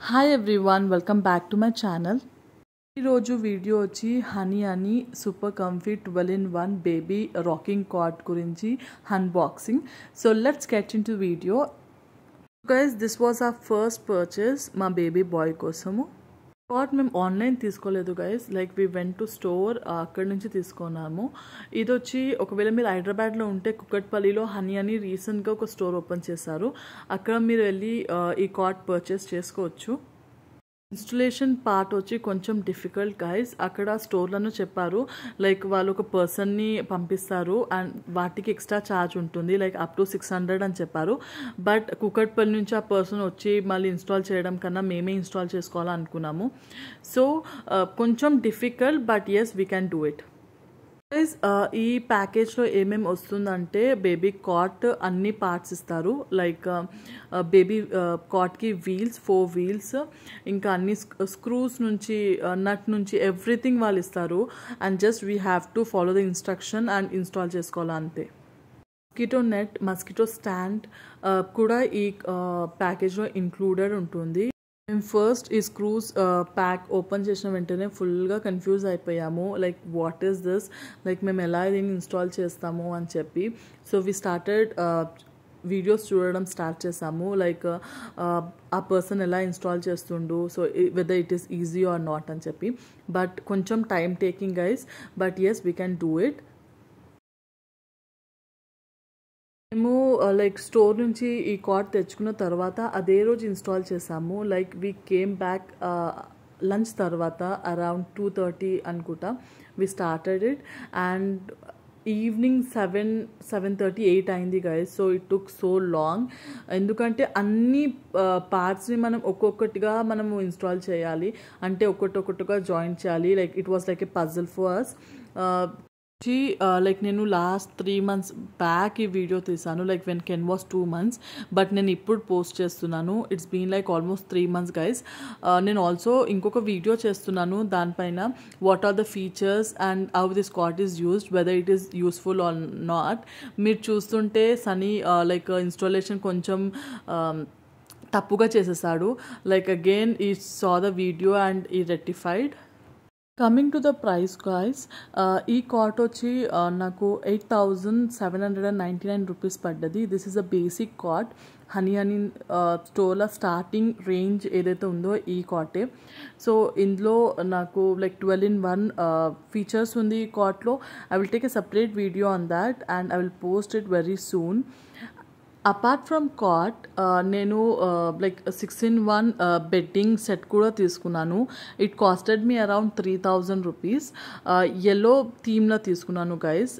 Hi everyone, welcome back to my channel. ఈరోజు video వచ్చి honey అని super comfy 12-in-1 baby rocking cot గురించి unboxing. So let's get into video. Guys, this was our first purchase మా baby boy కోసము. Cot మేము online తీసుకోలేదు guys, like we went to store, అక్కడి నుంచి తీసుకున్నాము. ఇది వచ్చి ఒకవేళ మీరు హైదరాబాద్లో ఉంటే కుకట్పల్లిలో హనీ అని రీసెంట్గా ఒక స్టోర్ ఓపెన్ చేశారు. అక్కడ మీరు వెళ్ళి ఈ కాట్ పర్చేస్ చేసుకోవచ్చు. ఇన్స్టలేషన్ పార్ట్ వచ్చి కొంచెం డిఫికల్ట్ గైస్. అక్కడ స్టోర్లను చెప్పారు లైక్ వాళ్ళు ఒక పర్సన్ని పంపిస్తారు అండ్ వాటికి ఎక్స్ట్రా ఛార్జ్ ఉంటుంది, లైక్ అప్ టు 600 అని చెప్పారు. బట్ కుకట్పల్లి నుంచి ఆ పర్సన్ వచ్చి మళ్ళీ ఇన్స్టాల్ చేయడం కన్నా మేమే ఇన్స్టాల్ చేసుకోవాలనుకున్నాము. సో కొంచెం difficult, but yes we can do it. ఈ ప్యాకేజ్లో ఏమేమి వస్తుందంటే బేబీ కాట్ అన్ని పార్ట్స్ ఇస్తారు, లైక్ బేబీ కాట్కి వీల్స్ 4 వీల్స్, ఇంకా అన్ని స్క్రూస్ నుంచి నట్ నుంచి ఎవ్రీథింగ్ వాళ్ళు ఇస్తారు. And just we have to follow the instruction and install చేసుకోవాలి అంతే. మస్కిటో నెట్, మస్కిటో స్టాండ్ కూడా ఈ ప్యాకేజ్లో ఇంక్లూడెడ్ ఉంటుంది. మేము ఫస్ట్ ఈ స్క్రూస్ ప్యాక్ ఓపెన్ చేసిన వెంటనే ఫుల్గా కన్ఫ్యూజ్ అయిపోయాము, like what is this, like మేము ఎలా దీన్ని ఇన్స్టాల్ చేస్తాము అని చెప్పి. సో వీ స్టార్టెడ్ వీడియోస్ చూడడం స్టార్ట్ చేసాము, లైక్ ఆ పర్సన్ ఎలా ఇన్స్టాల్ చేస్తుండు, so whether it is easy or not అని చెప్పి. బట్ కొంచెం time taking guys, but yes we can do it. మేము లైక్ స్టోర్ నుంచి ఈ కాట్ తెచ్చుకున్న తర్వాత అదే రోజు ఇన్స్టాల్ చేసాము. Like we came back lunch తర్వాత అరౌండ్ 2:30 అనుకుంటా we started it. And evening 7:30, 8 అయింది guys. So it took so long, ఎందుకంటే అన్ని పార్ట్స్ని మనం ఒక్కొక్కటిగా మనము ఇన్స్టాల్ చేయాలి, అంటే ఒక్కొక్కటిగా జాయిన్ చేయాలి. Like it was like a puzzle for us. Like నేను లాస్ట్ 3 months బ్యాక్ ఈ వీడియో తీసాను, like when Ken was 2 months, but నేను ఇప్పుడు పోస్ట్ చేస్తున్నాను. It's been like almost 3 months guys. నేను ఆల్సో ఇంకొక వీడియో చేస్తున్నాను దానిపైన, what are the features and how this cot is used, whether it is useful or not. మీరు చూస్తుంటే Sunny like installation కొంచెం తప్పుగా చేసేసాడు. Like again he saw the video and he rectified. Coming to the price guys, ఈ cot వచ్చి నాకు 8,799 rupees పడ్డది. This is a basic cot. Honey అని స్టోర్లో స్టార్టింగ్ రేంజ్ ఏదైతే ఉందో ఈ కాటే. సో ఇందులో నాకు లైక్ 12-in-1 ఫీచర్స్ ఉంది ఈ కాట్లో. I will take a separate video on that and I will post it very soon. Apart from cot నేను లైక్ 6-in-1 బెడ్డింగ్ సెట్ కూడా తీసుకున్నాను. It costed me around 3,000 rupees. Yellow థీమ్లో తీసుకున్నాను guys.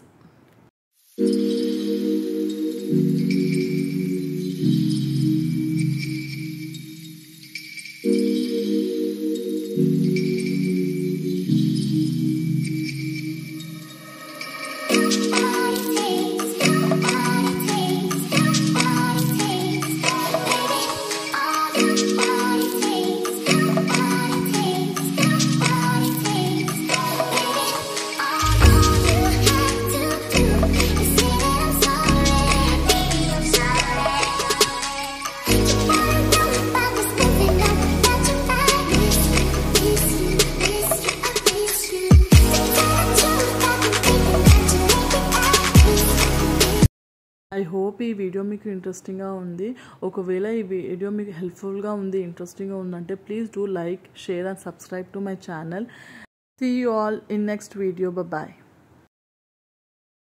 I hope ఈ video మీకు ఇంట్రెస్టింగ్గా ఉంది. ఒకవేళ ఈ వీడియో మీకు హెల్ప్ఫుల్గా ఉంది, ఇంట్రెస్టింగ్గా ఉందంటే please do like, share and subscribe to my channel. See you all in next video. Bye.